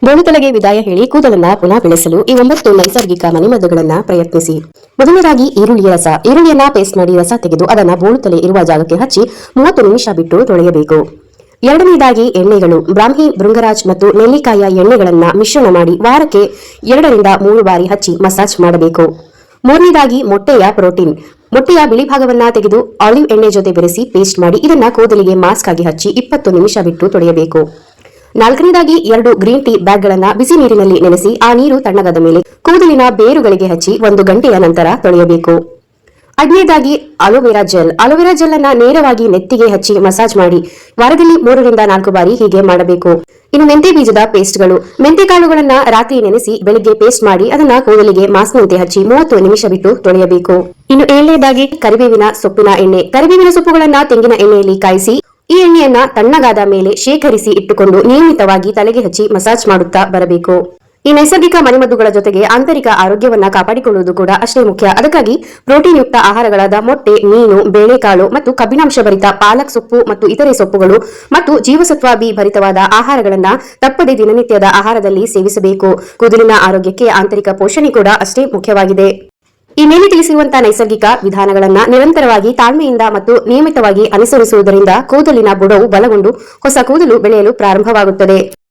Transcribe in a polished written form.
ಬೋಳು ತಲೆಗೆ ವಿದಾಯ ಹೇಳಿ ಕೂದಲನ್ನ ಪುನಃ ಬೆಳೆಸಲು ಈ 9 ನೈಸರ್ಗಿಕ ಮನೆಮದ್ದುಗಳನ್ನ ಪ್ರಯತ್ನಿಸಿ. ಮೊದಲನೇದಾಗಿ ಈರುಳ್ಳಿಯ ರಸ. ಈರುಳ್ಳಿಯನ್ನ ಪೇಸ್ಟ್ ಮಾಡಿ ರಸ ತೆಗೆದು ಅದನ್ನ ಬೋಳು ತಲೆ ಇರುವ ಜಾಗಕ್ಕೆ ಹಚ್ಚಿ 30 ನಿಮಿಷ ಬಿಟ್ಟು ತೊಳೆಯಬೇಕು. ಎರಡನೇದಾಗಿ ಎಣ್ಣೆಗಳು. ಬ್ರಾಹ್ಮಿ, ಭೃಂಗರಾಜ್ ಮತ್ತು ನೆಲ್ಲಿಕಾಯಿಯ ಎಣ್ಣೆಗಳನ್ನ ಮಿಶ್ರಣ ಮಾಡಿ ವಾರಕ್ಕೆ 2 ರಿಂದ 3 ಬಾರಿ ಹಚ್ಚಿ ಮಸಾಜ್ ಮಾಡಬೇಕು. ಮೂರನೇದಾಗಿ ಮೊಟ್ಟೆಯ ಪ್ರೋಟೀನ್. ಮೊಟ್ಟೆಯ ಬಿಳಿ ಭಾಗವನ್ನ ತೆಗೆದು ಆಲಿವ್ ಎಣ್ಣೆ ಜೊತೆ ಬೆರೆಸಿ ಪೇಸ್ಟ್ ಮಾಡಿ ಇದನ್ನ ಕೂದಲಿಗೆ ಮಾಸ್ಕ್ ಆಗಿ ಹಚ್ಚಿ 20 ನಿಮಿಷ ಬಿಟ್ಟು ತೊಳೆಯಬೇಕು. ನಾಲ್ಕನೇದಾಗಿ 2 ಗ್ರೀನ್ ಟೀ ಬ್ಯಾಗ್ಗಳನ್ನ ಬಿಸಿ ನೀರಿನಲ್ಲಿ ನೆನೆಸಿ ಆ ನೀರು ತಣ್ಣಗಾದ ಮೇಲೆ ಕೂದಲಿನ ಬೇರುಗಳಿಗೆ ಹಚ್ಚಿ 1 ಗಂಟೆಯ ನಂತರ ತೊಳೆಯಬೇಕು. ಐದನೇದಾಗಿ ಅಲೋವೆರಾ ಜೆಲ್. ಅಲೋವೆರಾ ಜೆಲ್ ಅನ್ನ ನೇರವಾಗಿ ನೆತ್ತಿಗೆ ಹಚ್ಚಿ ಮಸಾಜ್ ಮಾಡಿ ವಾರದಲ್ಲಿ 3 ರಿಂದ 4 ಬಾರಿ ಹೀಗೆ ಮಾಡಬೇಕು. ಇನ್ನು ಮೆಂತೆ ಬೀಜದ ಪೇಸ್ಟ್ಗಳು. ಮೆಂತೆ ಕಾಳುಗಳನ್ನ ರಾತ್ರಿ ನೆನೆಸಿ ಬೆಳಿಗ್ಗೆ ಪೇಸ್ಟ್ ಮಾಡಿ ಅದನ್ನ ಕೂದಲಿಗೆ ಮಾಸ್ಕ್ನಂತೆ ಹಚ್ಚಿ 30 ನಿಮಿಷ ಬಿಟ್ಟು ತೊಳೆಯಬೇಕು. ಇನ್ನು ಏಳನೇದಾಗಿ ಕರಿಬೇವಿನ ಸೊಪ್ಪಿನ ಎಣ್ಣೆ. ಕರಿಬೇವಿನ ಸೊಪ್ಪುಗಳನ್ನ ತೆಂಗಿನ ಎಣ್ಣೆಯಲ್ಲಿ ಕಾಯಿಸಿ ಈ ಎಣ್ಣೆಯನ್ನ ತಣ್ಣಗಾದ ಮೇಲೆ ಶೇಖರಿಸಿ ಇಟ್ಟುಕೊಂಡು ನಿಯಮಿತವಾಗಿ ತಲೆಗೆ ಹಚ್ಚಿ ಮಸಾಜ್ ಮಾಡುತ್ತಾ ಬರಬೇಕು. ಈ ನೈಸರ್ಗಿಕ ಮನೆಮದ್ದುಗಳ ಜೊತೆಗೆ ಆಂತರಿಕ ಆರೋಗ್ಯವನ್ನ ಕಾಪಾಡಿಕೊಳ್ಳುವುದು ಕೂಡ ಅಷ್ಟೇ ಮುಖ್ಯ. ಅದಕ್ಕಾಗಿ ಪ್ರೋಟೀನ್ ಯುಕ್ತ ಆಹಾರಗಳಾದ ಮೊಟ್ಟೆ, ಮೀನು, ಬೇಳೆಕಾಳು ಮತ್ತು ಕಬ್ಬಿನಾಂಶ ಭರಿತ ಪಾಲಕ್ ಸೊಪ್ಪು ಮತ್ತು ಇತರೆ ಸೊಪ್ಪುಗಳು ಮತ್ತು ಜೀವಸತ್ವ ಬಿ ಭರಿತವಾದ ಆಹಾರಗಳನ್ನ ತಪ್ಪದೆ ದಿನನಿತ್ಯದ ಆಹಾರದಲ್ಲಿ ಸೇವಿಸಬೇಕು. ಕೂದಲಿನ ಆರೋಗ್ಯಕ್ಕೆ ಆಂತರಿಕ ಪೋಷಣೆ ಕೂಡ ಅಷ್ಟೇ ಮುಖ್ಯವಾಗಿದೆ. ಈ ಮೇಲೆ ತಿಳಿಸಿರುವಂತಹ ನೈಸರ್ಗಿಕ ವಿಧಾನಗಳನ್ನ ನಿರಂತರವಾಗಿ ತಾಳ್ಮೆಯಿಂದ ಮತ್ತು ನಿಯಮಿತವಾಗಿ ಅನುಸರಿಸುವುದರಿಂದ ಕೂದಲಿನ ಬುಡವು ಬಲಗೊಂಡು ಹೊಸ ಕೂದಲು ಬೆಳೆಯಲು ಪ್ರಾರಂಭವಾಗುತ್ತದೆ.